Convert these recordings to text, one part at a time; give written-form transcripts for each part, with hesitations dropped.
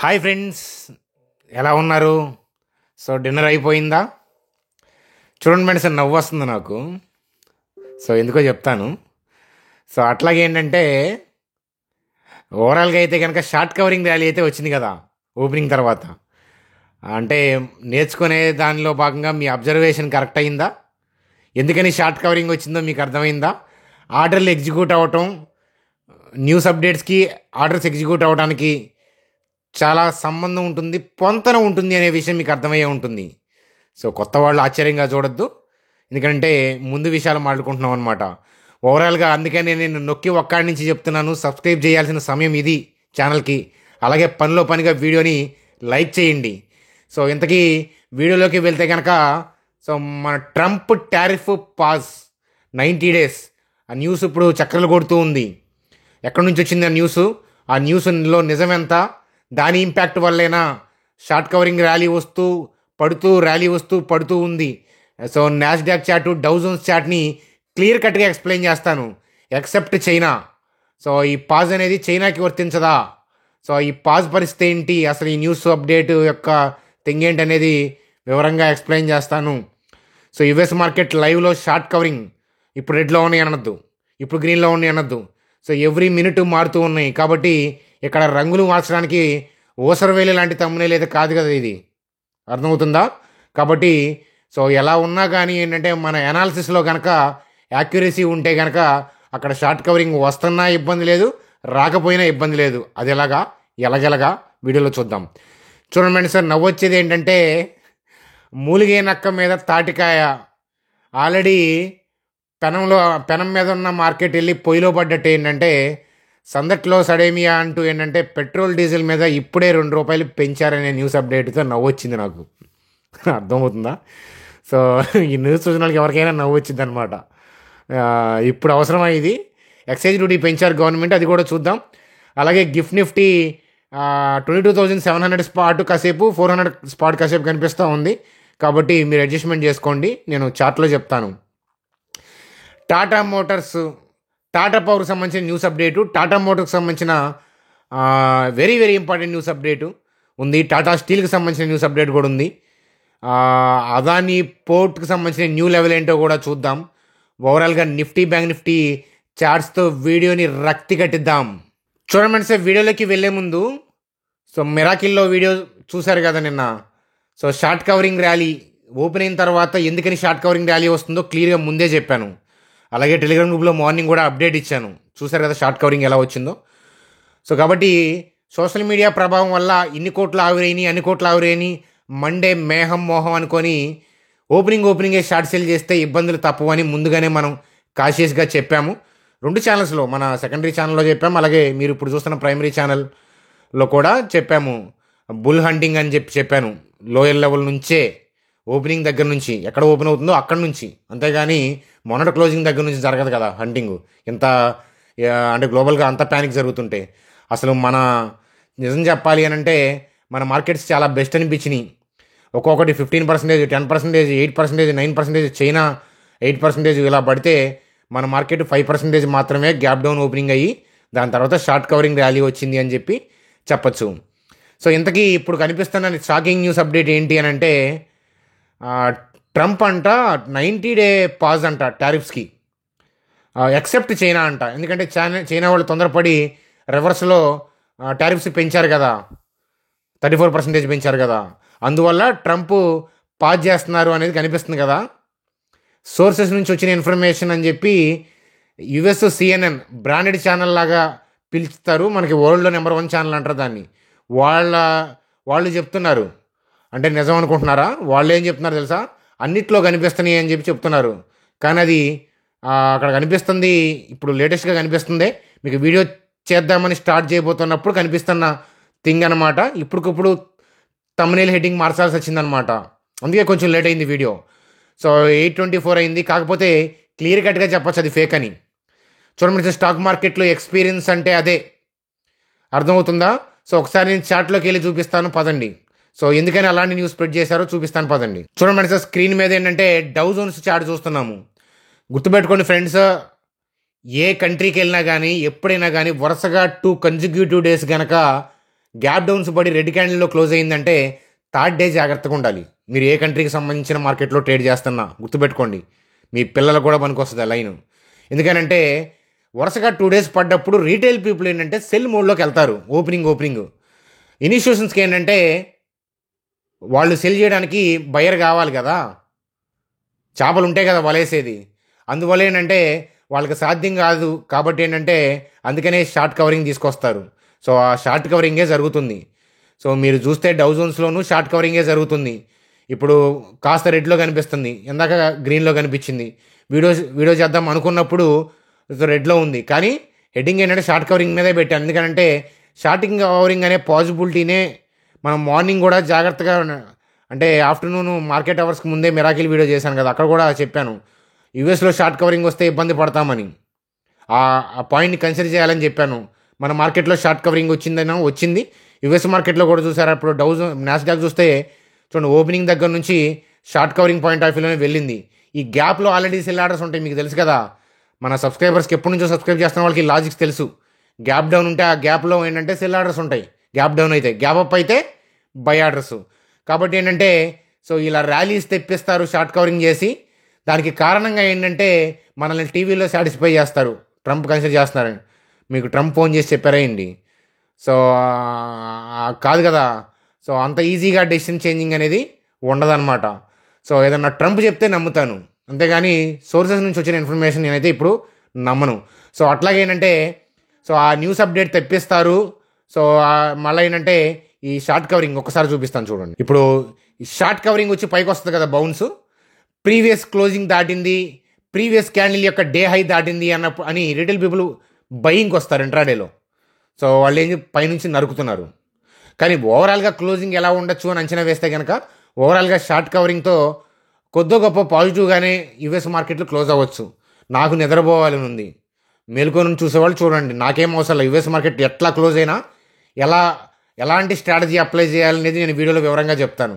Hi friends, ఎలా ఉన్నారు? So dinner అయిపోయిందా? చూడండి ఫ్రెండ్స్, నవ్వు వస్తుంది నాకు. సో ఎందుకో చెప్తాను. సో అట్లాగే ఏంటంటే ఓవరాల్గా అయితే కనుక షార్ట్ కవరింగ్ ర్యాలీ అయితే వచ్చింది కదా ఓపెనింగ్ తర్వాత. అంటే నేర్చుకునే దానిలో భాగంగా మీ అబ్జర్వేషన్ కరెక్ట్ అయిందా? ఎందుకని షార్ట్ కవరింగ్ వచ్చిందో మీకు అర్థమైందా? ఆర్డర్లు ఎగ్జిక్యూట్ అవ్వటం, న్యూస్ అప్డేట్స్కి ఆర్డర్స్ ఎగ్జిక్యూట్ అవ్వడానికి చాలా సంబంధం ఉంటుంది, పొంతన ఉంటుంది అనే విషయం మీకు అర్థమయ్యే ఉంటుంది. సో కొత్త వాళ్ళు ఆశ్చర్యంగా చూడొద్దు, ఎందుకంటే ముందు విషయాలు మాట్లాడుకుంటున్నాం అనమాట. ఓవరాల్గా అందుకని నేను నొక్కి ఒక్కడి నుంచి చెప్తున్నాను, సబ్స్క్రైబ్ చేయాల్సిన సమయం ఇది ఛానల్కి. అలాగే పనిలో పనిగా వీడియోని లైక్ చేయండి. సో ఇంతకీ వీడియోలోకి వెళ్తే కనుక, సో మన ట్రంప్ టారిఫ్ పాజ్ 90 days ఆ న్యూస్ ఇప్పుడు చక్కర్లు కొడుతూ ఉంది. ఎక్కడి నుంచి వచ్చింది ఆ న్యూస్? ఆ న్యూస్లో నిజమెంత? దాని ఇంపాక్ట్ వల్లేనా షార్ట్ కవరింగ్ ర్యాలీ వస్తూ పడుతూ ర్యాలీ వస్తూ పడుతూ ఉంది? So Nasdaq chart, Dow Jones చార్ట్ని క్లియర్ కట్గా ఎక్స్ప్లెయిన్ చేస్తాను, ఎక్సెప్ట్ చైనా. సో ఈ పాజ్ అనేది చైనాకి వర్తించదా? సో ఈ పాజ్ పరిస్థితి ఏంటి, అసలు ఈ న్యూస్ అప్డేట్ యొక్క థింగ్ ఏంటి అనేది వివరంగా ఎక్స్ప్లెయిన్ చేస్తాను. సో యుఎస్ మార్కెట్ లైవ్లో షార్ట్ కవరింగ్ ఇప్పుడు రెడ్లో ఉన్నాయి అనొద్దు, ఇప్పుడు గ్రీన్లో ఉన్నాయి అనొద్దు. సో ఎవ్రీ మినిట్ మారుతూ ఉన్నాయి కాబట్టి ఇక్కడ రంగులు మార్చడానికి ఓసరవేలి లాంటి తమ్మునేలు అయితే కాదు కదా ఇది, అర్థమవుతుందా? కాబట్టి సో ఎలా ఉన్నా కానీ ఏంటంటే మన అనాలిసిస్లో కనుక యాక్యురసీ ఉంటే కనుక అక్కడ షార్ట్ కవరింగ్ వస్తున్నా ఇబ్బంది లేదు, రాకపోయినా ఇబ్బంది లేదు. అది ఎలాగెలగా వీడియోలో చూద్దాం. చూడండి సార్, నవ్వొచ్చేది ఏంటంటే మూలిగే నక్క మీద తాటికాయ. ఆల్రెడీ పెనం మీద ఉన్న మార్కెట్ వెళ్ళి పొయ్యిలో పడ్డట్టు ఏంటంటే సందట్లో సడేమియా అంటూ ఏంటంటే పెట్రోల్ డీజిల్ మీద ఇప్పుడే ₹2 పెంచారనే న్యూస్ అప్డేట్తో నవ్వొచ్చింది నాకు. అర్థమవుతుందా? సో ఈ న్యూస్ చూసిన వాళ్ళకి ఎవరికైనా నవ్వొచ్చింది అనమాట. ఇప్పుడు అవసరమా ఇది? ఎక్సైజ్ డ్యూటీ పెంచారు గవర్నమెంట్, అది కూడా చూద్దాం. అలాగే గిఫ్ట్ నిఫ్టీ 22,700 స్పాట్ కాసేపు, 400 స్పాట్ కాసేపు కనిపిస్తూ ఉంది. కాబట్టి మీరు అడ్జస్ట్మెంట్ చేసుకోండి, నేను చార్ట్లో చెప్తాను. టాటా మోటార్స్, టాటా పవర్కి సంబంధించిన న్యూస్ అప్డేటు, టాటా మోటార్కి సంబంధించిన very very important news update ఉంది. టాటా స్టీల్కి సంబంధించిన న్యూస్ అప్డేట్ కూడా ఉంది. అదానీ పోర్ట్కి సంబంధించిన న్యూ లెవెల్ ఏంటో కూడా చూద్దాం. ఓవరాల్గా బ్యాంక్ నిఫ్టీ చార్ట్స్తో వీడియోని రక్తి కట్టిద్దాం. చూడండి సార్, వీడియోలోకి వెళ్ళే ముందు సో మిరాకిల్లో వీడియో చూశారు కదా నిన్న. So short covering rally open అయిన తర్వాత ఎందుకని షార్ట్ కవరింగ్ ర్యాలీ వస్తుందో క్లియర్గా ముందే చెప్పాను. అలాగే టెలిగ్రామ్ గ్రూప్లో మార్నింగ్ కూడా అప్డేట్ ఇచ్చాను, చూశారు కదా షార్ట్ కవరింగ్ ఎలా వచ్చిందో. సో కాబట్టి సోషల్ మీడియా ప్రభావం వల్ల ఇన్ని కోట్లు ఆవిరైని, అన్ని కోట్లు ఆవిరైని మండే మేహం మోహం అనుకొని ఓపెనింగే షార్ట్ సేల్ చేస్తే ఇబ్బందులు తప్పవని ముందుగానే మనం కాషియస్గా చెప్పాము. 2 ఛానల్స్లో, మన సెకండరీ ఛానల్లో చెప్పాము, అలాగే మీరు ఇప్పుడు చూస్తున్న ప్రైమరీ ఛానల్లో కూడా చెప్పాము. బుల్ హంటింగ్ అని చెప్పాను. లోయర్ లెవెల్ నుంచే, ఓపెనింగ్ దగ్గర నుంచి ఎక్కడ ఓపెన్ అవుతుందో అక్కడి నుంచి, అంతేగాని మొన్నటి క్లోజింగ్ దగ్గర నుంచి జరగదు కదా హంటింగ్. ఇంత అంటే గ్లోబల్గా అంత ప్యానిక్ జరుగుతుంటే అసలు మన నిజం చెప్పాలి అని అంటే మన మార్కెట్స్ చాలా బెస్ట్ అనిపించినాయి. ఒక్కొక్కటి 15%, 10%, 8%, 9%, చైనా 8% ఇలా పడితే మన మార్కెట్ 5% మాత్రమే గ్యాప్ డౌన్ ఓపెనింగ్ అయ్యి దాని తర్వాత షార్ట్ కవరింగ్ ర్యాలీ వచ్చింది అని చెప్పచ్చు. సో ఇంతకీ ఇప్పుడు కనిపిస్తున్న షాకింగ్ న్యూస్ అప్డేట్ ఏంటి అని అంటే ట్రంప్ అంట 90 day పాజ్ అంట టారిఫ్స్కి, ఎక్సెప్ట్ చైనా అంట. ఎందుకంటే చైనా వాళ్ళు తొందరపడి రివర్స్లో టారిఫ్స్ పెంచారు కదా, 34% పెంచారు కదా, అందువల్ల ట్రంప్ పాజ్ చేస్తున్నారు అనేది కనిపిస్తుంది కదా. సోర్సెస్ నుంచి వచ్చిన ఇన్ఫర్మేషన్ అని చెప్పి యుఎస్ CNN బ్రాండెడ్ ఛానల్ లాగా పిలుస్తారు, మనకి వరల్డ్లో నెంబర్ 1 ఛానల్ అంటారు దాన్ని. వాళ్ళు చెప్తున్నారు. అంటే నిజం అనుకుంటున్నారా? వాళ్ళు ఏం చెప్తున్నారు తెలుసా? అన్నిట్లో కనిపిస్తున్నాయి అని చెప్తున్నారు. కానీ అది అక్కడ కనిపిస్తుంది, ఇప్పుడు లేటెస్ట్గా కనిపిస్తుంది. మీకు వీడియో చేద్దామని స్టార్ట్ చేయబోతున్నప్పుడు కనిపిస్తున్న థింగ్ అనమాట. ఇప్పటికప్పుడు థంబ్నెయిల్ హెడ్డింగ్ మార్చాల్సి వచ్చిందనమాట, అందుకే కొంచెం లేట్ అయింది వీడియో. సో 8:24 అయింది, కాకపోతే క్లియర్ కట్గా చెప్పచ్చు అది ఫేక్ అని. చూడండి, స్టాక్ మార్కెట్లో ఎక్స్పీరియన్స్ అంటే అదే, అర్థమవుతుందా? సో ఒకసారి నేను చార్ట్లోకి వెళ్ళి చూపిస్తాను పదండి. సో ఎందుకని అలాంటి న్యూస్ స్ప్రెడ్ చేశారో చూపిస్తాను పదండి. చూడండి సార్, స్క్రీన్ మీద ఏంటంటే డౌ జోన్స్ చార్ట్ చూస్తున్నాము. గుర్తుపెట్టుకోండి ఫ్రెండ్స్, ఏ కంట్రీకి వెళ్ళినా కానీ ఎప్పుడైనా కానీ వరుసగా 2 consecutive days కనుక గ్యాప్ డౌన్స్ పడి రెడ్ క్యాండిల్లో క్లోజ్ అయిందంటే థర్డ్ డే జాగ్రత్తగా ఉండాలి. మీరు ఏ కంట్రీకి సంబంధించిన మార్కెట్లో ట్రేడ్ చేస్తున్నా గుర్తుపెట్టుకోండి. మీ పిల్లలకు కూడా పనికొస్తుంది ఆ లైన్. ఎందుకనంటే వరుసగా 2 days పడ్డప్పుడు రీటైల్ పీపుల్ ఏంటంటే సెల్ మోడ్లోకి వెళ్తారు. ఓపెనింగ్ ఇన్స్టిట్యూషన్స్కి ఏంటంటే వాళ్ళు సెల్ చేయడానికి బయర్ కావాలి కదా, చేపలు ఉంటాయి కదా వలేసేది. అందువల్ల ఏంటంటే వాళ్ళకి సాధ్యం కాదు కాబట్టి ఏంటంటే అందుకనే షార్ట్ కవరింగ్ తీసుకొస్తారు. సో ఆ షార్ట్ కవరింగే జరుగుతుంది. సో మీరు చూస్తే డౌ జోన్స్లోనూ షార్ట్ కవరింగే జరుగుతుంది. ఇప్పుడు కాస్త రెడ్లో కనిపిస్తుంది, ఇందాక గ్రీన్లో కనిపించింది. వీడియో చేద్దాం అనుకున్నప్పుడు రెడ్లో ఉంది, కానీ హెడ్డింగ్ ఏంటంటే షార్ట్ కవరింగ్ మీదే పెట్టాను. ఎందుకంటే షార్టింగ్ కవరింగ్ అనే పాజిబిలిటీనే మనం మార్నింగ్ కూడా జాగ్రత్తగా, అంటే ఆఫ్టర్నూన్ మార్కెట్ అవర్స్కి ముందే మిరాకిల్ వీడియో చేశాను కదా, అక్కడ కూడా చెప్పాను యూఎస్లో షార్ట్ కవరింగ్ వస్తే ఇబ్బంది పడతామని. ఆ పాయింట్ని కన్సిడర్ చేయాలని చెప్పాను. మన మార్కెట్లో షార్ట్ కవరింగ్ వచ్చింది. యుఎస్ మార్కెట్లో కూడా చూసారు. అప్పుడు నాస్డాక్ చూస్తే చూడండి, ఓపెనింగ్ దగ్గర నుంచి షార్ట్ కవరింగ్ పాయింట్ ఆఫ్ వ్యూలోనే వెళ్ళింది. ఈ గ్యాప్లో ఆల్రెడీ సెల్ ఆర్డర్స్ ఉంటాయి, మీకు తెలుసు కదా. మన సబ్స్క్రైబర్స్కి ఎప్పటి నుంచో సబ్స్క్రైబ్ చేస్తున్న వాళ్ళకి లాజిక్స్ తెలుసు. గ్యాప్ డౌన్ ఉంటే ఆ గ్యాప్లో ఏంటంటే సెల్ ఆర్డర్స్ ఉంటాయి, గ్యాప్ డౌన్ అయితే. గ్యాప్ అప్ అయితే బై ఆర్డర్స్. కాబట్టి ఏంటంటే సో ఇలా ర్యాలీస్ తెప్పిస్తారు షార్ట్ కవరింగ్ చేసి. దానికి కారణంగా ఏంటంటే మనల్ని టీవీలో సాటిస్ఫై చేస్తారు, ట్రంప్ కన్సిడర్ చేస్తున్నారని. మీకు ట్రంప్ ఫోన్ చేసి చెప్పారేంటి? సో కాదు కదా. సో అంత ఈజీగా డెసిషన్ చేంజింగ్ అనేది ఉండదన్నమాట. సో ఏదన్నా ట్రంప్ చెప్తే నమ్ముతాను, అంతేగాని సోర్సెస్ నుంచి వచ్చిన ఇన్ఫర్మేషన్ నేనైతే ఇప్పుడు నమ్మను. సో అట్లాగేంటంటే సో ఆ న్యూస్ అప్డేట్ తెప్పిస్తారు. సో మళ్ళీ ఏంటంటే ఈ షార్ట్ కవరింగ్ ఒకసారి చూపిస్తాను చూడండి. ఇప్పుడు షార్ట్ కవరింగ్ వచ్చి పైకి వస్తుంది కదా, బౌన్స్ ప్రీవియస్ క్లోజింగ్ దాటింది, ప్రీవియస్ క్యాండిల్ యొక్క డే హై దాటింది అని రిటైల్ పీపుల్ బయింగ్కి వస్తారు ఇంట్రాడేలో. సో వాళ్ళు ఏం పైనుంచి నరుకుతున్నారు. కానీ ఓవరాల్గా క్లోజింగ్ ఎలా ఉండొచ్చు అని అంచనా వేస్తే కనుక ఓవరాల్గా షార్ట్ కవరింగ్తో కొద్దో గొప్ప పాజిటివ్గానే యుఎస్ మార్కెట్లు క్లోజ్ అవ్వచ్చు. నాకు నిద్రపోవాలని ఉంది. మేల్కొని చూసేవాళ్ళు చూడండి, నాకేం అవసరం లేదు. యుఎస్ మార్కెట్ ఎట్లా క్లోజ్ అయినా ఎలాంటి స్ట్రాటజీ అప్లై చేయాలనేది నేను వీడియోలో వివరంగా చెప్తాను.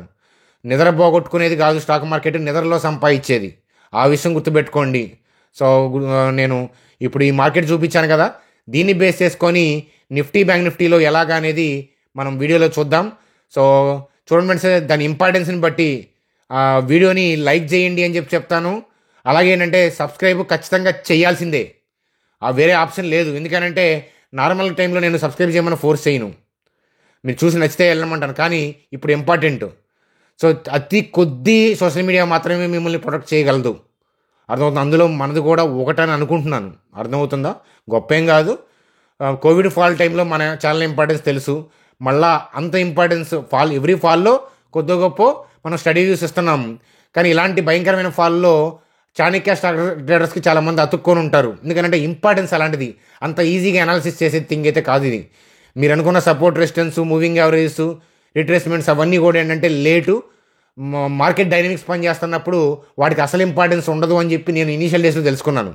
నిద్ర పోగొట్టుకునేది కాదు స్టాక్ మార్కెట్, నిద్రలో సంపాదించేది. ఆ విషయం గుర్తుపెట్టుకోండి. సో నేను ఇప్పుడు ఈ మార్కెట్ చూపించాను కదా, దీన్ని బేస్ చేసుకొని బ్యాంక్ నిఫ్టీలో ఎలాగా అనేది మనం వీడియోలో చూద్దాం. సో చూడండి ఫ్రెండ్స్, దాని ఇంపార్టెన్స్ని బట్టి వీడియోని లైక్ చేయండి అని చెప్తాను. అలాగే ఏంటంటే సబ్స్క్రైబ్ ఖచ్చితంగా చేయాల్సిందే, వేరే ఆప్షన్ లేదు. ఎందుకనంటే నార్మల్ టైంలో నేను సబ్స్క్రైబ్ చేయమని ఫోర్స్ చేయను, మీరు చూసి నచ్చితే వెళ్ళమంటాను. కానీ ఇప్పుడు ఇంపార్టెంట్. సో అతి కొద్ది సోషల్ మీడియా మాత్రమే మిమ్మల్ని ప్రొటెక్ట్ చేయగలదు, అర్థమవుతుంది. అందులో మనది కూడా ఒకటని అనుకుంటున్నాను, అర్థమవుతుందా? గొప్ప ఏం కాదు. కోవిడ్ ఫాల్ టైంలో మన ఛానల్ ఇంపార్టెన్స్ తెలుసు. మళ్ళా అంత ఇంపార్టెన్స్ ఎవ్రీ ఫాల్లో కొద్ది గొప్ప మనం స్టడీ వ్యూస్ ఇస్తున్నాం. కానీ ఇలాంటి భయంకరమైన ఫాల్లో చాణక్య స్టాక్ ట్రేడర్స్కి చాలామంది అతుక్కొని ఉంటారు. ఎందుకంటే ఇంపార్టెన్స్ అలాంటిది, అంత ఈజీగా అనాలిసిస్ చేసే థింగ్ అయితే కాదు ఇది. మీరు అనుకున్న support resistance, moving averages, retracements అవన్నీ కూడా ఏంటంటే లేటు మార్కెట్ డైనమిక్స్ పని చేస్తున్నప్పుడు వాటికి అసలు ఇంపార్టెన్స్ ఉండదు అని చెప్పి నేను ఇనీషియల్ డేస్లో తెలుసుకున్నాను.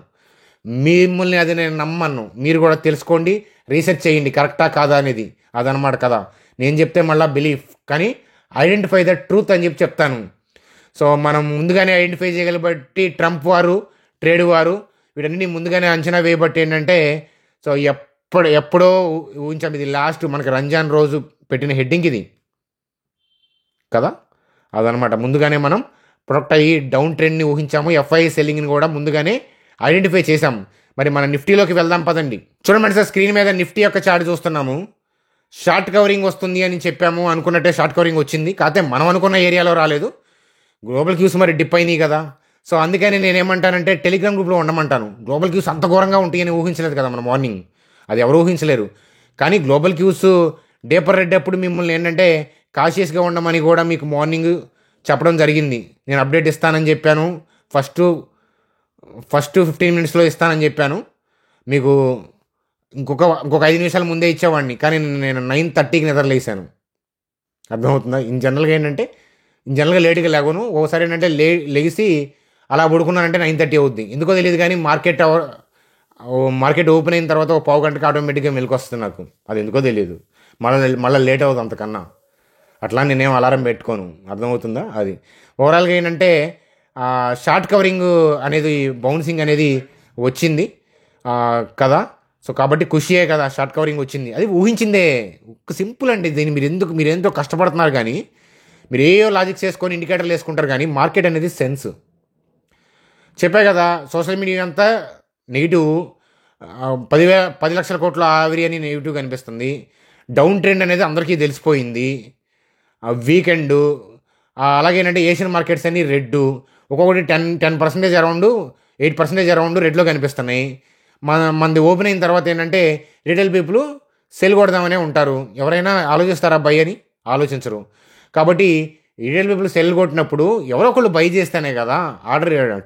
మిమ్మల్ని అది నేను నమ్మను, మీరు కూడా తెలుసుకోండి, రీసెర్చ్ చేయండి కరెక్టా కాదా అనేది. అదనమాట కదా, నేను చెప్తే మళ్ళీ బిలీఫ్, కానీ ఐడెంటిఫై ద ట్రూత్ అని చెప్తాను. సో మనం ముందుగానే ఐడెంటిఫై చేయగలబట్టి ట్రంప్ వారు, ట్రేడ్ వారు వీటన్నిటిని ముందుగానే అంచనా వేయబట్టి ఏంటంటే సో ఎప్పుడో ఊహించాం. ఇది లాస్ట్ మనకి రంజాన్ రోజు పెట్టిన హెడ్డింగ్ ఇది కదా, అదనమాట. ముందుగానే మనం ప్రొడక్ట్ అయ్యి డౌన్ ట్రెండ్ని ఊహించాము, ఎఫ్ఐ సెల్లింగ్ని కూడా ముందుగానే ఐడెంటిఫై చేసాం. మరి మన నిఫ్టీలోకి వెళ్దాం పదండి. చూడండి సార్, స్క్రీన్ మీద నిఫ్టీ యొక్క చార్ట్ చూస్తున్నాము. షార్ట్ కవరింగ్ వస్తుంది అని చెప్పాము, అనుకున్నట్టే షార్ట్ కవరింగ్ వచ్చింది. కాకపోతే మనం అనుకున్న ఏరియాలో రాలేదు. గ్లోబల్ క్యూస్ మరి డిప్ అయినాయి కదా. సో అందుకని నేనేమంటానంటే టెలిగ్రామ్ గ్రూప్లో ఉండమంటాను. గ్లోబల్ క్యూస్ అంత ఘోరంగా ఉంటాయని ఊహించలేదు కదా మన మార్నింగ్, అది ఎవరు ఊహించలేరు. కానీ గ్లోబల్ క్యూస్ డేపర్ రెడ్ అప్పుడు మిమ్మల్ని ఏంటంటే కాషియస్గా ఉండమని కూడా మీకు మార్నింగ్ చెప్పడం జరిగింది. నేను అప్డేట్ ఇస్తానని చెప్పాను, ఫస్ట్ 15 minutesలో ఇస్తానని చెప్పాను. మీకు ఇంకొక 5 నిమిషాల ముందే ఇచ్చేవాడిని, కానీ నేను 9:30కి నిద్రలేసాను, అర్థమవుతుందా. ఇన్ జనరల్గా లేట్గా లేవను. ఒకసారి ఏంటంటే లెగిసి అలా పడుకున్నానంటే 9:30 అవుద్ది, ఎందుకో తెలియదు. కానీ మార్కెట్ ఓపెన్ అయిన తర్వాత ఒక పావు గంటకి ఆటోమేటిక్గా మెలకు వస్తుంది నాకు, అది ఎందుకో తెలియదు. మళ్ళీ లేట్ అవుతుంది అంతకన్నా. అట్లా నేనేం అలారం పెట్టుకోను, అర్థమవుతుందా. అది ఓవరాల్గా ఏంటంటే షార్ట్ కవరింగ్ అనేది, బౌన్సింగ్ అనేది వచ్చింది కదా. సో కాబట్టి ఖుషియే కదా షార్ట్ కవరింగ్ వచ్చింది, అది ఊహించిందే. ఒక సింపుల్ అండి, దీన్ని మీరు ఎంతో కష్టపడుతున్నారు కానీ, మీరు ఏయో లాజిక్స్ వేసుకొని ఇండికేటర్లు వేసుకుంటారు కానీ మార్కెట్ అనేది సెన్స్. చెప్పా కదా, సోషల్ మీడియా అంతా నెగిటివ్, 10 లక్షల కోట్ల ఆవిరి అని నెగిటివ్ కనిపిస్తుంది. డౌన్ ట్రెండ్ అనేది అందరికీ తెలిసిపోయింది. వీకెండ్ అలాగేనంటే ఏషియన్ మార్కెట్స్ అన్ని రెడ్, ఒక్కొక్కటి 10% అరౌండ్ 8% అరౌండ్ రెడ్లో కనిపిస్తున్నాయి. మనది ఓపెన్ అయిన తర్వాత ఏంటంటే రిటైల్ పీపుల్ సెల్ కొడదామనే ఉంటారు. ఎవరైనా ఆలోచిస్తారా బై అని? ఆలోచించరు. కాబట్టి రిటైల్ పీపుల్ సెల్ కొట్టినప్పుడు ఎవరో ఒకళ్ళు బై చేస్తేనే కదా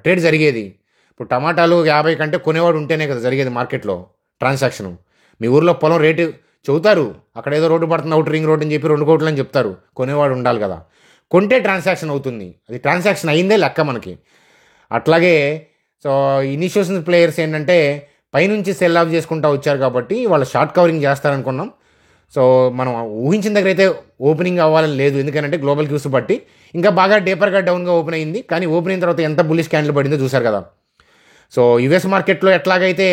ట్రేడ్ జరిగేది. ఇప్పుడు టమాటాలు 50 కంటే కొనేవాడు ఉంటేనే కదా జరిగేది మార్కెట్లో ట్రాన్సాక్షన్. మీ ఊర్లో పొలం రేటు చెబుతారు, అక్కడ ఏదో రోడ్డు పడుతుంది, అవుట్ రింగ్ రోడ్ అని చెప్పి 2 కోట్లు అని చెప్తారు, కొనేవాడు ఉండాలి కదా. కొంటే ట్రాన్సాక్షన్ అవుతుంది, అది ట్రాన్సాక్షన్ అయిందే లెక్క మనకి. అట్లాగే సో ఇనిషియేషన్ ప్లేయర్స్ ఏంటంటే పైనుంచి సెల్ ఆఫ్ చేసుకుంటూ వచ్చారు కాబట్టి వాళ్ళు షార్ట్ కవరింగ్ చేస్తారనుకున్నాం. సో మనం ఊహించిన దగ్గర అయితే ఓపెనింగ్ అవ్వాలని లేదు, ఎందుకంటే గ్లోబల్ క్యూస్ బట్టి ఇంకా బాగా డీపర్గా డౌన్గా ఓపెన్ అయింది. కానీ ఓపెన్ అయిన తర్వాత ఎంత బుల్లిష్ క్యాండిల్ పడిందో చూశారు కదా. సో యుఎస్ మార్కెట్లో ఎట్లాగైతే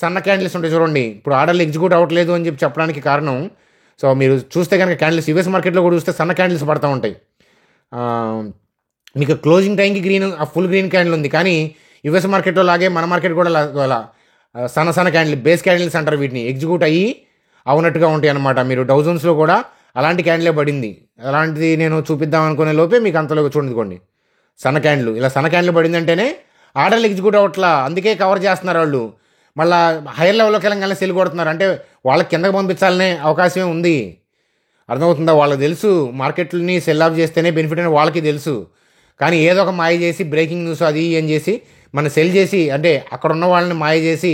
సన్న క్యాండిల్స్ ఉంటాయి చూడండి, ఇప్పుడు ఆర్డర్లు ఎగ్జిక్యూట్ అవ్వట్లేదు అని చెప్పడానికి కారణం, సో మీరు చూస్తే కనుక క్యాండిల్స్ యుఎస్ మార్కెట్లో కూడా చూస్తే సన్న క్యాండిల్స్ పడుతూ ఉంటాయి. మీకు క్లోజింగ్ టైంకి గ్రీన్ ఫుల్ గ్రీన్ క్యాండిల్ ఉంది, కానీ యుఎస్ మార్కెట్లో లాగే మన మార్కెట్ కూడా అలా సన్న క్యాండిల్ బేస్ క్యాండిల్స్ అంటారు వీటిని, ఎగ్జిక్యూట్ అయ్యి అవునట్టుగా ఉంటాయి అన్నమాట. మీరు డౌజన్స్లో కూడా అలాంటి క్యాండిలే పడింది. అలాంటిది నేను చూపిద్దాం అనుకునే లోపే మీకు అంతలో చూడండి సన్న క్యాండిల్, ఇలా సన్న క్యాండిల్ పడింది అంటేనే ఆర్డర్లు ఎగ్జిక్యూట్ అవ్వట్లా, అందుకే కవర్ చేస్తున్నారు వాళ్ళు. మళ్ళీ హైయర్ లెవెల్లోకి వెళ్ళగానే సెల్ కొడుతున్నారు, అంటే వాళ్ళకి కిందకి పంపించాలనే అవకాశమే ఉంది. అర్థమవుతుందా? వాళ్ళకి తెలుసు మార్కెట్ని సెల్ ఆఫ్ చేస్తేనే బెనిఫిట్ అని వాళ్ళకి తెలుసు. కానీ ఏదో ఒక మాయ చేసి బ్రేకింగ్ న్యూస్ అది ఏం చేసి మన సెల్ చేసి, అంటే అక్కడ ఉన్న వాళ్ళని మాయ చేసి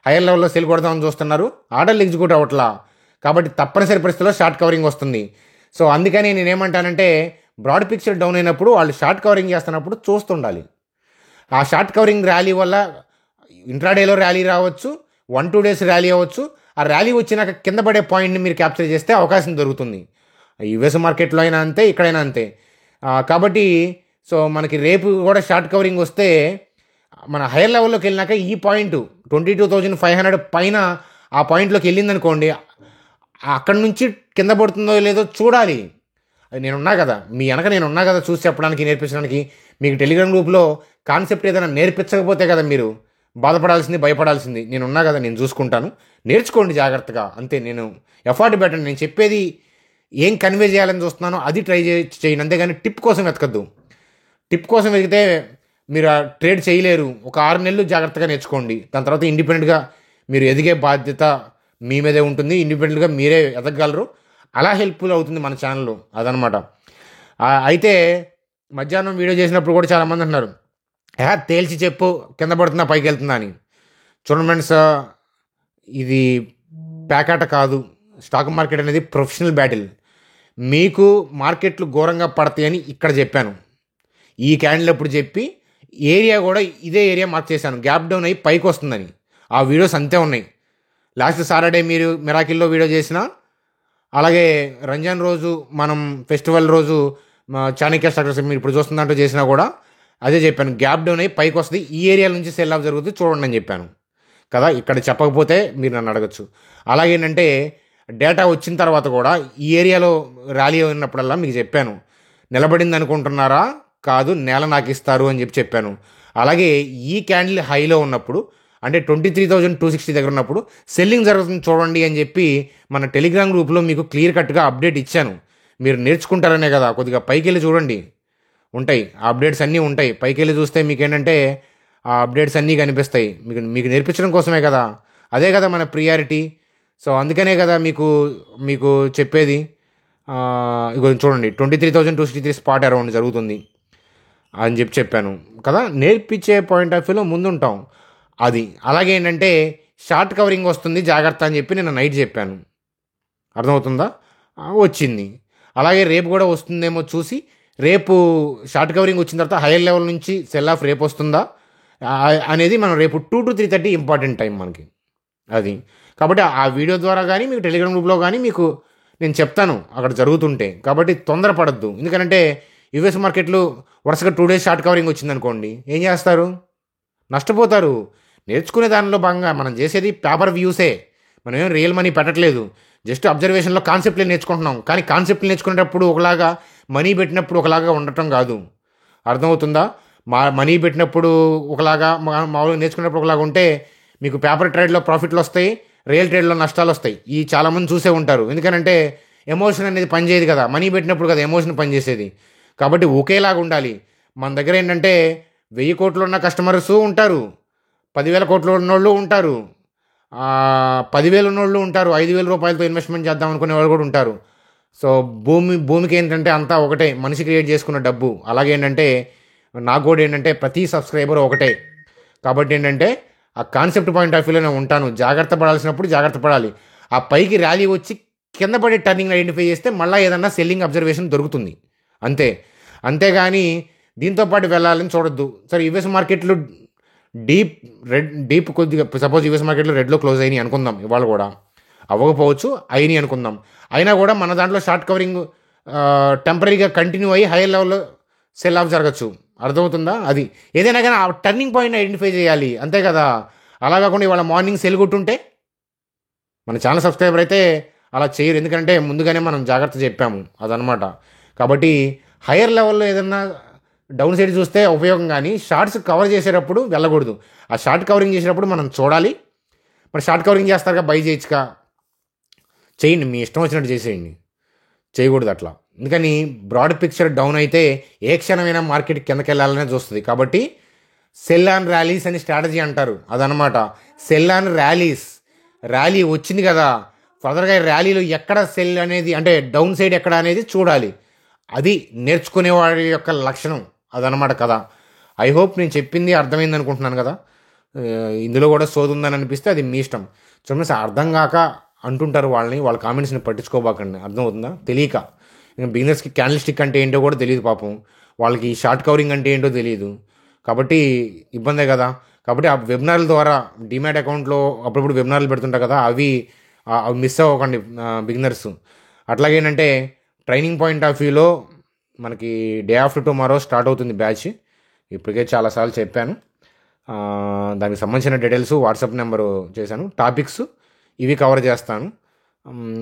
హైయర్ లెవెల్లో సెల్ కొడదామని చూస్తున్నారు, ఆర్డర్లు ఎగ్జిక్యూట్ అవ్వట్లా. కాబట్టి తప్పనిసరి పరిస్థితుల్లో షార్ట్ కవరింగ్ వస్తుంది. సో అందుకని నేనేమంటానంటే బ్రాడ్ పిక్చర్ డౌన్ అయినప్పుడు వాళ్ళు షార్ట్ కవరింగ్ చేస్తున్నప్పుడు చూస్తుండాలి. ఆ షార్ట్ కవరింగ్ ర్యాలీ వల్ల ఇంట్రాడేలో ర్యాలీ రావచ్చు, 1-2 డేస్ ర్యాలీ అవ్వచ్చు. ఆ ర్యాలీ వచ్చినాక కింద పడే పాయింట్ని మీరు క్యాప్చర్ చేస్తే అవకాశం దొరుకుతుంది. యుఎస్ మార్కెట్లో అయినా అంతే, ఇక్కడైనా అంతే. కాబట్టి సో మనకి రేపు కూడా షార్ట్ కవరింగ్ వస్తే మన హైయర్ లెవెల్లోకి వెళ్ళినాక ఈ పాయింట్ 22,500 పైన ఆ పాయింట్లోకి వెళ్ళిందనుకోండి, అక్కడి నుంచి కింద పడుతుందో లేదో చూడాలి. అది నేనున్నా కదా, మీ వెనక నేనున్నా కదా చూసి చెప్పడానికి, నేర్పించడానికి. మీకు టెలిగ్రామ్ గ్రూప్లో కాన్సెప్ట్ ఏదైనా నేర్పించకపోతే కదా మీరు బాధపడాల్సింది, భయపడాల్సింది. నేనున్నా కదా, నేను చూసుకుంటాను, నేర్చుకోండి జాగ్రత్తగా. అంతే, నేను ఎఫర్ట్ పెట్టండి. నేను చెప్పేది ఏం కన్వే చేయాలని చూస్తున్నానో అది ట్రై చేయండి, అంతేగాని టిప్ కోసం వెతకద్దు. టిప్ కోసం వెతికితే మీరు ఆ ట్రేడ్ చేయలేరు. ఒక 6 నెలలు జాగ్రత్తగా నేర్చుకోండి, దాని తర్వాత ఇండిపెండెంట్గా మీరు ఎదిగే బాధ్యత మీ మీదే ఉంటుంది. ఇండిపెండెంట్గా మీరే ఎదగగలరు. అలా హెల్ప్ఫుల్ అవుతుంది మన ఛానల్, అదనమాట. అయితే మధ్యాహ్నం వీడియో చేసినప్పుడు కూడా చాలామంది అంటున్నారు, తేల్చి చెప్పు కింద పడుతుందా పైకి వెళ్తుందా అని. చూడండి ఫ్రెండ్స్, ఇది ప్యాకాట కాదు. స్టాక్ మార్కెట్ అనేది ప్రొఫెషనల్ బ్యాటిల్. మీకు మార్కెట్లు ఘోరంగా పడతాయని ఇక్కడ చెప్పాను, ఈ క్యాండిల్ అప్పుడు చెప్పి ఏరియా కూడా ఇదే ఏరియా మార్క్ చేశాను, గ్యాప్ డౌన్ అయ్యి పైకి వస్తుందని. ఆ వీడియోస్ అంతే ఉన్నాయి. లాస్ట్ సాటర్డే మీరు మిరాకిల్లో వీడియో చేసిన, అలాగే రంజాన్ రోజు మనం ఫెస్టివల్ రోజు చాణక్య స్టాక్స్ మీరు ఇప్పుడు చూస్తున్నట్టు చేసినా కూడా అదే చెప్పాను, గ్యాప్ డౌన్ అయ్యి పైకి వస్తుంది, ఈ ఏరియా నుంచి సెల్ ఆఫ్ జరుగుతుంది చూడండి అని చెప్పాను కదా. ఇక్కడ చెప్పకపోతే మీరు నన్ను అడగచ్చు. అలాగేంటంటే డేటా వచ్చిన తర్వాత కూడా ఈ ఏరియాలో ర్యాలీ ఉన్నప్పుడల్లా మీకు చెప్పాను, నిలబడింది అనుకుంటున్నారా, కాదు నేల నాకు ఇస్తారు అని చెప్పాను. అలాగే ఈ క్యాండిల్ హైలో ఉన్నప్పుడు, అంటే 23,260 దగ్గర ఉన్నప్పుడు సెల్లింగ్ జరుగుతుంది చూడండి అని చెప్పి మన టెలిగ్రామ్ గ్రూప్లో మీకు క్లియర్ కట్గా అప్డేట్ ఇచ్చాను. మీరు నేర్చుకుంటారనే కదా, కొద్దిగా పైకి వెళ్ళి చూడండి, ఉంటాయి ఆ అప్డేట్స్ అన్నీ ఉంటాయి. పైకి వెళ్ళి చూస్తే మీకు ఏంటంటే ఆ అప్డేట్స్ అన్నీ కనిపిస్తాయి. మీకు నేర్పించడం కోసమే కదా, అదే కదా మన ప్రియారిటీ. సో అందుకనే కదా మీకు చెప్పేది. ఇగో చూడండి 23,263 స్పాట్ అరౌండ్ జరుగుతుంది అని చెప్పాను కదా. నేర్పించే పాయింట్ ఆఫ్ వ్యూలో ముందుంటాం అది. అలాగే ఏంటంటే షార్ట్ కవరింగ్ వస్తుంది జాగ్రత్త అని చెప్పి నేను నైట్ చెప్పాను, అర్థమవుతుందా? వచ్చింది. అలాగే రేపు కూడా వస్తుందేమో చూసి, రేపు షార్ట్ కవరింగ్ వచ్చిన తర్వాత హైయర్ లెవెల్ నుంచి సెల్ ఆఫ్ రేపు వస్తుందా అనేది మనం రేపు 2 to 3:30 ఇంపార్టెంట్ టైం మనకి అది. కాబట్టి ఆ వీడియో ద్వారా కానీ మీకు టెలిగ్రామ్ గ్రూప్లో కానీ మీకు నేను చెప్తాను అక్కడ జరుగుతుంటే. కాబట్టి తొందరపడద్దు, ఎందుకంటే యూఎస్ మార్కెట్లు వరుసగా 2 days షార్ట్ కవరింగ్ వచ్చిందనుకోండి, ఏం చేస్తారు? నష్టపోతారు. నేర్చుకునే దానిలో భాగంగా మనం చేసేది పేపర్ వ్యూసే, మనం ఏం రియల్ మనీ పెట్టట్లేదు, జస్ట్ అబ్జర్వేషన్లో కాన్సెప్ట్లే నేర్చుకుంటున్నాం. కానీ కాన్సెప్ట్లు నేర్చుకునేటప్పుడు ఒకలాగా, మనీ పెట్టినప్పుడు ఒకలాగా ఉండటం కాదు. అర్థమవుతుందా? మనీ పెట్టినప్పుడు ఒకలాగా, మామూలుగా నేర్చుకునేటప్పుడు ఒకలాగా ఉంటే మీకు పేపర్ ట్రేడ్లో ప్రాఫిట్లు వస్తాయి, రియల్ ట్రేడ్లో నష్టాలు వస్తాయి. ఈ చాలామంది చూసే ఉంటారు. ఎందుకంటే ఎమోషన్ అనేది పనిచేయదు కదా, మనీ పెట్టినప్పుడు కదా ఎమోషన్ పనిచేసేది. కాబట్టి ఒకేలాగా ఉండాలి. మన దగ్గర ఏంటంటే 1000 కోట్లు ఉన్న కస్టమర్స్ ఉంటారు, 10,000 కోట్లు ఉన్నోళ్ళు ఉంటారు, 10,000 ఉన్నోళ్ళు ఉంటారు, 5,000 రూపాయలతో ఇన్వెస్ట్మెంట్ చేద్దాం అనుకునే వాళ్ళు కూడా ఉంటారు. సో భూమికి ఏంటంటే అంతా ఒకటే, మనిషి క్రియేట్ చేసుకున్న డబ్బు. అలాగే ఏంటంటే నాకు కూడా ఏంటంటే ప్రతి సబ్స్క్రైబర్ ఒకటే. కాబట్టి ఏంటంటే ఆ కాన్సెప్ట్ పాయింట్ ఆఫ్ వ్యూలోనే ఉంటాను. జాగ్రత్త పడాల్సినప్పుడు జాగ్రత్త పడాలి. ఆ పైకి ర్యాలీ వచ్చి కింద పడే టర్నింగ్ ఐడెంటిఫై చేస్తే మళ్ళీ ఏదన్నా సెల్లింగ్ అబ్జర్వేషన్ దొరుకుతుంది, అంతే. అంతేగాని దీంతోపాటు వెళ్ళాలని చూడొద్దు. సరే యూఎస్ మార్కెట్లు డీప్ కొద్దిగా, సపోజ్ యూఎస్ మార్కెట్లో రెడ్లో క్లోజ్ అయినాయి అనుకుందాం, ఇవాళ కూడా అవ్వకపోవచ్చు, అయినాయి అనుకుందాం. అయినా కూడా మన దాంట్లో షార్ట్ కవరింగ్ టెంపరీగా కంటిన్యూ అయ్యి హైయర్ లెవెల్లో సెల్ ఆఫ్ జరగచ్చు. అర్థమవుతుందా? అది ఏదైనా కానీ ఆ టర్నింగ్ పాయింట్ ఐడెంటిఫై చేయాలి, అంతే కదా. అలా కాకుండా ఇవాళ మార్నింగ్ సెల్ కొట్టుంటే మన ఛానల్ సబ్స్క్రైబర్ అయితే అలా చేయరు, ఎందుకంటే ముందుగానే మనం జాగ్రత్త చెప్పాము, అదనమాట. కాబట్టి హైయర్ లెవెల్లో ఏదన్నా డౌన్ సైడ్ చూస్తే ఉపయోగం, కానీ షార్ట్స్ కవర్ చేసేటప్పుడు వెళ్ళకూడదు. ఆ షార్ట్ కవరింగ్ చేసేటప్పుడు మనం చూడాలి. మరి షార్ట్ కవరింగ్ చేస్తారుగా, బై చేయొచ్చుగా, చేయండి, మీ ఇష్టం వచ్చినట్టు చేసేయండి, చేయకూడదు అట్లా. ఎందుకని బ్రాడ్ పిక్చర్ డౌన్ అయితే ఏ క్షణమైనా మార్కెట్ కిందకి వెళ్ళాలనే చూస్తుంది. కాబట్టి సెల్ ఆన్ ర్యాలీస్ అని స్ట్రాటజీ అంటారు, అదనమాట. సెల్ ఆన్ ర్యాలీస్, ర్యాలీ వచ్చింది కదా, ఫర్దర్గా ర్యాలీలో ఎక్కడ సెల్ అనేది, అంటే డౌన్ సైడ్ ఎక్కడ అనేది చూడాలి. అది నేర్చుకునే వాడి యొక్క లక్షణం, అదనమాట కదా. ఐ హోప్ నేను చెప్పింది అర్థమైంది అనుకుంటున్నాను కదా. ఇందులో కూడా సోది ఉందని అనిపిస్తే అది మీ ఇష్టం. చూడండి, అర్థం కాక అంటుంటారు వాళ్ళ కామెంట్స్ని పట్టించుకోబాకండి, అర్థమవుతుందా? తెలియక బిగినర్స్కి క్యాండిల్ స్టిక్ అంటే ఏంటో కూడా తెలియదు పాపం, వాళ్ళకి షార్ట్ కవరింగ్ అంటే ఏంటో తెలియదు. కాబట్టి ఇబ్బందే కదా. కాబట్టి ఆ వెబినార్ల ద్వారా డిమాట్ అకౌంట్లో అప్పుడప్పుడు వెబినార్లు పెడుతుంటారు కదా, అవి మిస్ అవ్వకండి బిగినర్స్. అట్లాగేంటంటే ట్రైనింగ్ పాయింట్ ఆఫ్ వ్యూలో మనకి డే ఆఫ్టర్ టుమారో స్టార్ట్ అవుతుంది బ్యాచ్. ఇప్పటికే చాలాసార్లు చెప్పాను. దానికి సంబంధించిన డీటెయిల్స్ వాట్సాప్ నెంబరు చేశాను. టాపిక్స్ ఇవి కవర్ చేస్తాను,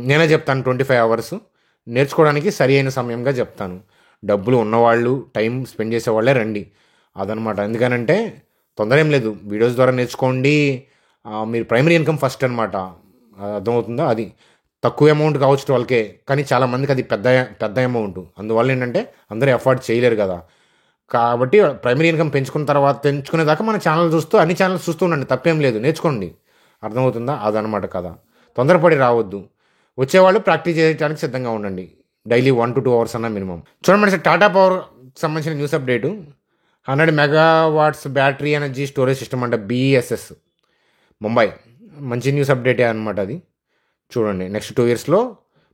నేనే చెప్తాను. 25 అవర్స్ నేర్చుకోవడానికి సరి అయిన సమయంగా చెప్తాను. డబ్బులు ఉన్నవాళ్ళు, టైం స్పెండ్ చేసేవాళ్ళే రండి, అదనమాట. ఎందుకనంటే తొందర ఏం లేదు, వీడియోస్ ద్వారా నేర్చుకోండి. మీరు ప్రైమరీ ఇన్కమ్ ఫస్ట్ అనమాట, అర్థమవుతుందా? అది తక్కువ అమౌంట్ కావచ్చు వాళ్ళకే, కానీ చాలామందికి అది పెద్ద అమౌంట్. అందువల్ల ఏంటంటే అందరూ ఎఫర్ట్ చేయలేరు కదా. కాబట్టి ప్రైమరీ ఇన్కమ్ పెంచుకునేదాకా మన ఛానల్ చూస్తూ, అన్ని ఛానల్స్ చూస్తూ ఉండండి, తప్పేం లేదు, నేర్చుకోండి, అర్థమవుతుందా? అదనమాట కదా. తొందరపడి రావద్దు, వచ్చేవాళ్ళు ప్రాక్టీస్ చేయడానికి సిద్ధంగా ఉండండి. డైలీ 1 to 2 అవర్స్ అన్న మినిమం. చూడండి సార్, టాటా పవర్ సంబంధించిన news update. 100 megawatts battery energy storage system అంటే BESS ముంబై, మంచి న్యూస్ అప్డేటే అనమాట అది. చూడండి, నెక్స్ట్ 2 yearsలో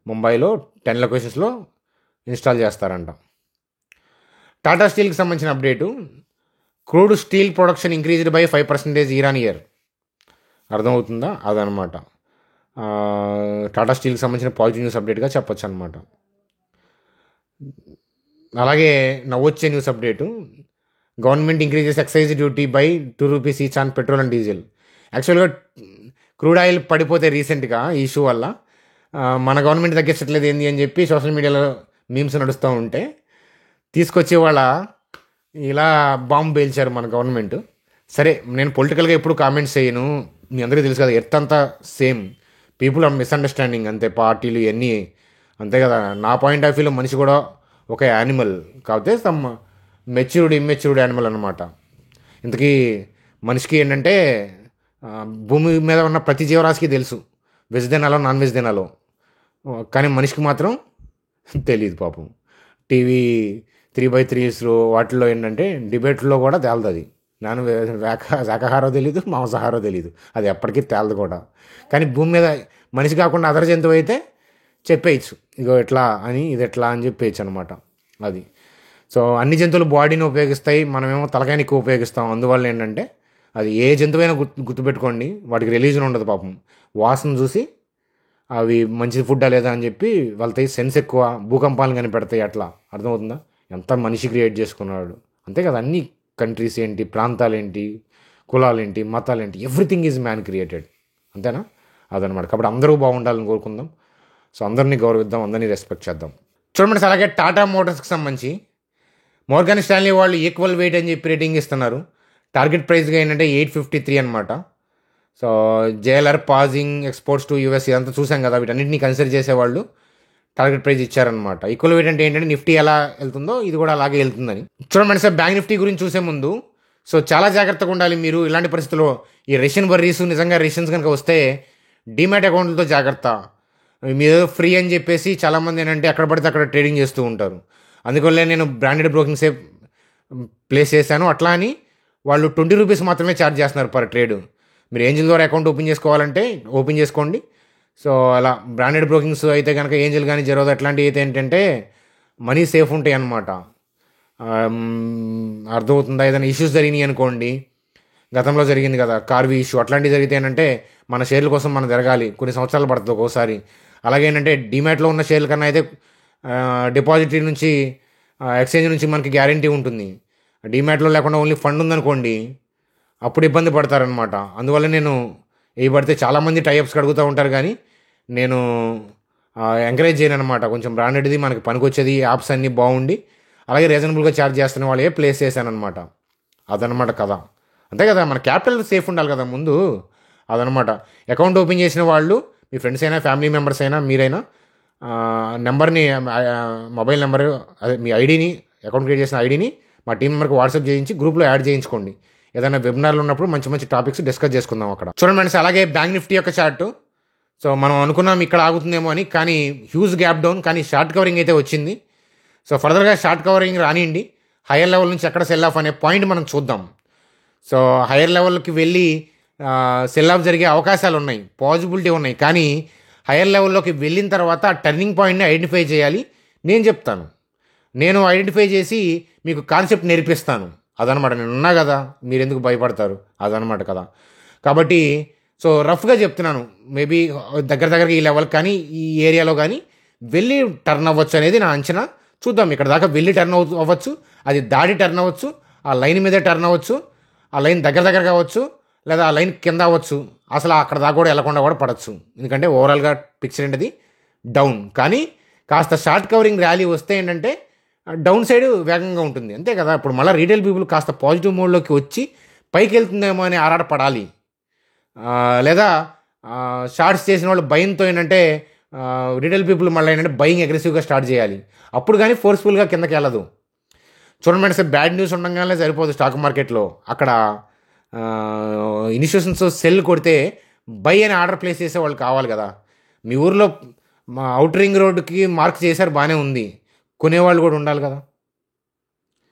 ముంబైలో 10 లొకేషన్స్లో ఇన్స్టాల్ చేస్తారంట. టాటా స్టీల్కి సంబంధించిన update. Crude steel production increased by 5% year on year, అర్థమవుతుందా? అదనమాట టాటా స్టీల్కి సంబంధించిన పాజిటివ్ న్యూస్ అప్డేట్గా చెప్పొచ్చు అనమాట. అలాగే నవ్వొచ్చే news update. Government increases excise duty by ₹2 each on petrol and diesel. యాక్చువల్గా క్రూడ్ ఆయిల్ పడిపోతే రీసెంట్గా ఈ ఇష్యూ వల్ల మన గవర్నమెంట్ తగ్గించట్లేదు ఏంది అని చెప్పి సోషల్ మీడియాలో మీమ్స్ నడుస్తూ ఉంటే, తీసుకొచ్చి వాళ్ళ ఇలా బాంబు పేల్చారు మన గవర్నమెంట్. సరే, నేను పొలిటికల్గా ఎప్పుడు కామెంట్స్ చేయను, మీ అందరికీ తెలుసు కదా. ఎర్త్ అంతా సేమ్, పీపుల్ ఆర్ మిస్అండర్స్టాండింగ్ అంతే, పార్టీలు ఇవన్నీ అంతే కదా. నా పాయింట్ ఆఫ్ వ్యూలో మనిషి కూడా ఒక యానిమల్, కాకపోతే సమ్ ఇమ్మెచ్యూర్డ్ యానిమల్ అనమాట. ఇంతకీ మనిషికి ఏంటంటే భూమి మీద ఉన్న ప్రతి జీవరాశికి తెలుసు వెజ్ తినాలో నాన్ వెజ్ తినాలో, కానీ మనిషికి మాత్రం తెలియదు పాపం. టీవీ 3x3 వాటిల్లో ఏంటంటే డిబేట్లో కూడా తేలుతుంది, శాకాహారో తెలీదు, మాంసాహారో తెలీదు, అది ఎప్పటికీ తేలదు కూడా. కానీ భూమి మీద మనిషి కాకుండా అదర్ జంతువు అయితే చెప్పేయచ్చు, ఇగో ఎట్లా అని, ఇది ఎట్లా అని చెప్పేయచ్చు అనమాట. అది సో అన్ని జంతువులు బాడీని ఉపయోగిస్తాయి, మనమేమో తలకాయని ఎక్కువ ఉపయోగిస్తాం. అందువల్ల ఏంటంటే అది ఏ జంతువైనా గుర్తుపెట్టుకోండి, వాటికి రిలీజన్ ఉండదు పాపం. వాసన చూసి అవి మంచి ఫుడ్డా లేదా అని చెప్పి వాళ్ళకి సెన్స్ ఎక్కువ, భూకంపాలను కనిపెడతాయి, అట్లా. అర్థమవుతుందా? ఎంత మనిషి క్రియేట్ చేసుకున్నాడు, అంతే కదా. అన్ని కంట్రీస్ ఏంటి, ప్రాంతాలు ఏంటి, కులాలేంటి, మతాలేంటి, ఎవ్రీథింగ్ ఈజ్ మ్యాన్ క్రియేటెడ్. అంతేనా? అదనమాట. కాబట్టి అందరూ బాగుండాలని కోరుకుందాం. సో అందరినీ గౌరవిద్దాం, అందరినీ రెస్పెక్ట్ చేద్దాం. చూడండి, అలాగే టాటా మోటార్స్కి సంబంధించి మోర్గాన్ స్టాన్లీ వాళ్ళు ఈక్వల్ వెయిట్ అని చెప్పి రేటింగ్ ఇస్తున్నారు. టార్గెట్ ప్రైస్గా ఏంటంటే 853 అనమాట. So JLR, passing, exports to US ఇదంతా చూసాం కదా, వీటన్నింటినీ కన్సిడర్ చేసేవాళ్ళు టార్గెట్ ప్రైస్ ఇచ్చారనమాట. ఈక్వల్ వెయిట్ అంటే ఏంటంటే నిఫ్టీ ఎలా వెళ్తుందో ఇది కూడా అలాగే వెళ్తుందని. చూడండి సార్, బ్యాంక్ నిఫ్టీ గురించి చూసే ముందు సో చాలా జాగ్రత్తగా ఉండాలి మీరు ఇలాంటి పరిస్థితుల్లో. ఈ రష్యన్ వర్రీస్ నిజంగా రష్యన్స్ కనుక వస్తే డీమ్యాట్ అకౌంట్లతో జాగ్రత్త. మీరు ఫ్రీ అని చెప్పేసి చాలామంది ఏంటంటే అక్కడ పడితే అక్కడ ట్రేడింగ్ చేస్తూ ఉంటారు. అందువల్లే నేను బ్రాండెడ్ బ్రోకింగ్సే ప్లేస్ చేశాను. అట్లా అని వాళ్ళు 20 రూపీస్ మాత్రమే ఛార్జ్ చేస్తున్నారు పర్ ట్రేడ్. మీరు ఏంజిల్ ద్వారా అకౌంట్ ఓపెన్ చేసుకోవాలంటే ఓపెన్ చేసుకోండి. సో అలా బ్రాండెడ్ బ్రోకింగ్స్ అయితే కనుక ఏంజిల్ కానీ జెరోదా అట్లాంటివి అయితే ఏంటంటే మనీ సేఫ్ ఉంటాయి అన్నమాట. అర్థమవుతుందా? ఏదైనా ఇష్యూస్ జరిగినాయి అనుకోండి, గతంలో జరిగింది కదా కార్వి ఇష్యూ, అట్లాంటివి జరిగితే ఏంటంటే మన షేర్ల కోసం మనం జరగాలి, కొన్ని సంవత్సరాలు పడుతుంది ఒక్కోసారి. అలాగే ఏంటంటే డిమాట్లో ఉన్న షేర్ల కన్నా అయితే డిపాజిటరీ నుంచి ఎక్స్చేంజ్ నుంచి మనకి గ్యారంటీ ఉంటుంది. డిమాట్లో లేకుండా ఓన్లీ ఫండ్ ఉందనుకోండి అప్పుడు ఇబ్బంది పడతారనమాట. అందువల్ల నేను ఏ పడితే చాలామంది టైప్స్కి అడుగుతూ ఉంటారు, కానీ నేను ఎంకరేజ్ చేయను అనమాట. కొంచెం బ్రాండెడ్ది మనకి పనికొచ్చేది, యాప్స్ అన్నీ బాగుండి అలాగే రీజనబుల్గా ఛార్జ్ చేస్తున్న వాళ్ళే ప్లేస్ చేశానమాట. అదనమాట కదా, అంతే కదా, మన క్యాపిటల్ సేఫ్ ఉండాలి కదా ముందు. అదనమాట. అకౌంట్ ఓపెన్ చేసిన వాళ్ళు మీ ఫ్రెండ్స్ అయినా ఫ్యామిలీ మెంబర్స్ అయినా మీరైనా నెంబర్ని, మొబైల్ నెంబర్, అదే మీ ఐడిని, అకౌంట్ క్రియేట్ చేసిన ఐడిని మా టీం మెంబర్కి వాట్సాప్ చేయించి గ్రూప్లో యాడ్ చేయించుకోండి. ఏదైనా వెబినార్లు ఉన్నప్పుడు మంచి మంచి టాపిక్స్ డిస్కస్ చేసుకుందాం అక్కడ. చూడండి ఫ్రెండ్స్, అలాగే బ్యాంక్ నిఫ్టీ యొక్క చార్ట్. సో మనం అనుకున్నాం ఇక్కడ ఆగుతుందేమో అని, కానీ హ్యూజ్ గ్యాప్ డౌన్, కానీ షార్ట్ కవరింగ్ అయితే వచ్చింది. సో ఫర్దర్గా షార్ట్ కవరింగ్ రానియండి. హయ్యర్ లెవెల్ నుంచి ఎక్కడ సెల్ ఆఫ్ అనే పాయింట్ మనం చూద్దాం. సో హయ్యర్ లెవెల్కి వెళ్ళి సెల్ ఆఫ్ జరిగే అవకాశాలు ఉన్నాయి, పాజిబిలిటీ ఉన్నాయి. కానీ హయ్యర్ లెవెల్లోకి వెళ్ళిన తర్వాత టర్నింగ్ పాయింట్ని ఐడెంటిఫై చేయాలి. నేను చెప్తాను, నేను ఐడెంటిఫై చేసి మీకు కాన్సెప్ట్ నేర్పిస్తాను. అదనమాట. నేను ఉన్నా కదా, మీరు ఎందుకు భయపడతారు? అదనమాట కదా. కాబట్టి సో రఫ్గా చెప్తున్నాను, మేబీ దగ్గరగా ఈ లెవెల్ కానీ ఈ ఏరియాలో కానీ వెళ్ళి టర్న్ అవ్వచ్చు అనేది నా అంచనా. చూద్దాం, ఇక్కడ దాకా వెళ్ళి టర్న్ అవ్వచ్చు, అది దాడి టర్న్ అవ్వచ్చు, ఆ లైన్ మీదే టర్న్ అవ్వచ్చు, ఆ లైన్ దగ్గర కావచ్చు, లేదా ఆ లైన్ కింద అవ్వచ్చు, అసలు అక్కడ దాకా కూడా వెళ్ళకుండా కూడా పడవచ్చు. ఎందుకంటే ఓవరాల్గా పిక్చర్ ఏంటది డౌన్. కానీ కాస్త షార్ట్ కవరింగ్ ర్యాలీ వస్తే ఏంటంటే డౌన్ సైడ్ వేగంగా ఉంటుంది, అంతే కదా. ఇప్పుడు మళ్ళీ రీటైల్ పీపుల్ కాస్త పాజిటివ్ మోడ్లోకి వచ్చి పైకి వెళ్తుందేమో అని ఆరాటపడాలి. లేదా షార్ట్స్ చేసిన వాళ్ళు భయంతో ఏంటంటే రీటైల్ పీపుల్ మళ్ళీ ఏంటంటే బయింగ్ అగ్రెసివ్గా స్టార్ట్ చేయాలి. అప్పుడు కానీ ఫోర్స్ఫుల్గా కిందకి వెళ్ళదు. చూడండి సార్, బ్యాడ్ న్యూస్ ఉండగానే సరిపోదు స్టాక్ మార్కెట్లో. అక్కడ ఇన్స్టిట్యూషన్స్ సెల్ కొడితే బై అని ఆర్డర్ ప్లేస్ చేసే వాళ్ళు కావాలి కదా. మీ ఊర్లో మా అవుటర్ రింగ్ రోడ్డుకి మార్క్ చేశారు, బాగానే ఉంది, కొనేవాళ్ళు కూడా ఉండాలి కదా.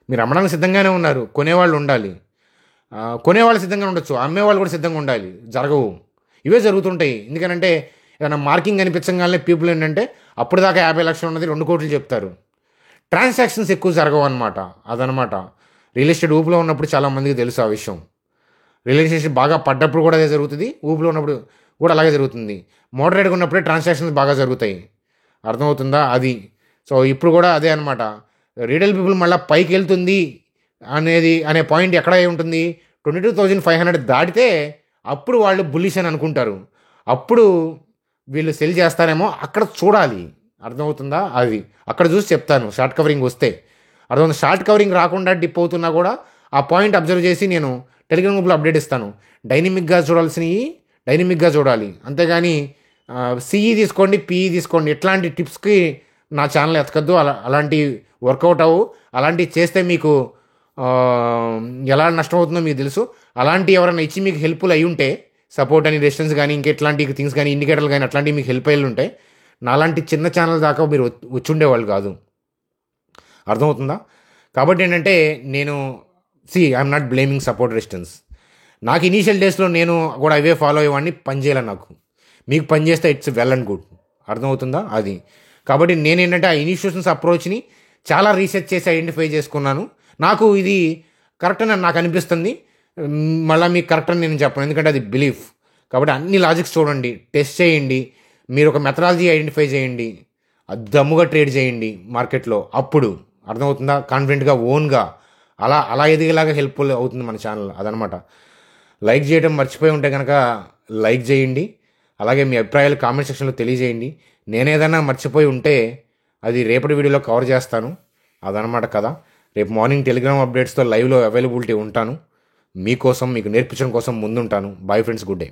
మీరు అమ్మడానికి సిద్ధంగానే ఉన్నారు, కొనేవాళ్ళు ఉండాలి. కొనేవాళ్ళు సిద్ధంగా ఉండొచ్చు, అమ్మేవాళ్ళు కూడా సిద్ధంగా ఉండాలి. జరగవు, ఇవే జరుగుతుంటాయి. ఎందుకనంటే ఏదైనా మార్కింగ్ కనిపించగానే పీపుల్ ఏంటంటే అప్పుడు దాకా 50 లక్షలు ఉన్నది 2 కోట్లు చెప్తారు. ట్రాన్సాక్షన్స్ ఎక్కువ జరగవు అనమాట. అదనమాట. రియల్ ఎస్టేట్ ఊపులో ఉన్నప్పుడు చాలామందికి తెలుసు ఆ విషయం. రియల్ ఎస్టేట్ బాగా పడ్డప్పుడు కూడా అదే జరుగుతుంది, ఊపులో ఉన్నప్పుడు కూడా అలాగే జరుగుతుంది. మోడరేట్గా ఉన్నప్పుడే ట్రాన్సాక్షన్స్ బాగా జరుగుతాయి. అర్థమవుతుందా? అది. సో ఇప్పుడు కూడా అదే అనమాట. రీటైల్ పీపుల్ మళ్ళీ పైకి వెళ్తుంది అనే పాయింట్ ఎక్కడ ఉంటుంది, 22,500 దాటితే అప్పుడు వాళ్ళు బుల్లిష్ అని అనుకుంటారు. అప్పుడు వీళ్ళు సెల్ చేస్తారేమో, అక్కడ చూడాలి. అర్థమవుతుందా? అది అక్కడ చూసి చెప్తాను షార్ట్ కవరింగ్ వస్తే. అర్థమవుతుంది. షార్ట్ కవరింగ్ రాకుండా డిప్ అవుతున్నా కూడా ఆ పాయింట్ అబ్జర్వ్ చేసి నేను టెలిగ్రామ్ గ్రూప్లో అప్డేట్ ఇస్తాను. డైనమిక్గా చూడాల్సినవి డైనమిక్గా చూడాలి, అంతేగాని సిఈ తీసుకోండి, పిఈ తీసుకోండి, ఇట్లాంటి టిప్స్కి నా ఛానల్ ఎతకద్దు. అలాంటి వర్కౌట్ అవ్వు. అలాంటివి చేస్తే మీకు ఎలా నష్టమవుతుందో మీకు తెలుసు. అలాంటి ఎవరైనా ఇచ్చి మీకు హెల్ప్ఫుల్ అయి ఉంటే, సపోర్ట్ అని, రెసిస్టెన్స్ కానీ ఇంకెట్లాంటి థింగ్స్ కానీ, ఇండికేటర్లు కానీ అట్లాంటివి మీకు హెల్ప్ అయ్యి ఉంటే, నాలాంటి చిన్న ఛానల్ దాకా మీరు వచ్చి ఉండేవాళ్ళు కాదు. అర్థమవుతుందా? కాబట్టి ఏంటంటే నేను I'm not blaming support resistance. నాకు ఇనీషియల్ డేస్లో నేను కూడా అవే ఫాలో అయ్యేవాడిని, పని చేయాలి నాకు. మీకు పని చేస్తే ఇట్స్ వెల్ అండ్ గుడ్. అర్థమవుతుందా? అది. కాబట్టి నేనేంటంటే ఆ ఇన్స్టిట్యూషన్స్ అప్రోచ్ని చాలా రీసెర్చ్ చేసి ఐడెంటిఫై చేసుకున్నాను. నాకు ఇది కరెక్ట్ అని నాకు అనిపిస్తుంది. మళ్ళీ మీకు కరెక్ట్ అని నేను చెప్పను, ఎందుకంటే అది బిలీఫ్. కాబట్టి అన్ని లాజిక్స్ చూడండి, టెస్ట్ చేయండి, మీరు ఒక మెథడాలజీ ఐడెంటిఫై చేయండి, దమ్ముగా ట్రేడ్ చేయండి మార్కెట్లో. అప్పుడు అర్థమవుతుందా? కాన్ఫిడెంట్గా, ఓన్గా అలా ఎదిగేలాగా హెల్ప్ఫుల్ అవుతుంది మన ఛానల్. అదనమాట. లైక్ చేయడం మర్చిపోయి ఉంటే కనుక లైక్ చేయండి. అలాగే మీ అభిప్రాయాలు కామెంట్ సెక్షన్లో తెలియజేయండి. నేనేదైనా మర్చిపోయి ఉంటే అది రేపటి వీడియోలో కవర్ చేస్తాను. అదనమాట కదా. రేపు మార్నింగ్ టెలిగ్రామ్ అప్డేట్స్తో లైవ్లో అవైలబిలిటీ ఉంటాను. మీకోసం, మీకు నేర్పించడం కోసం ముందుంటాను. Bye friends, good day.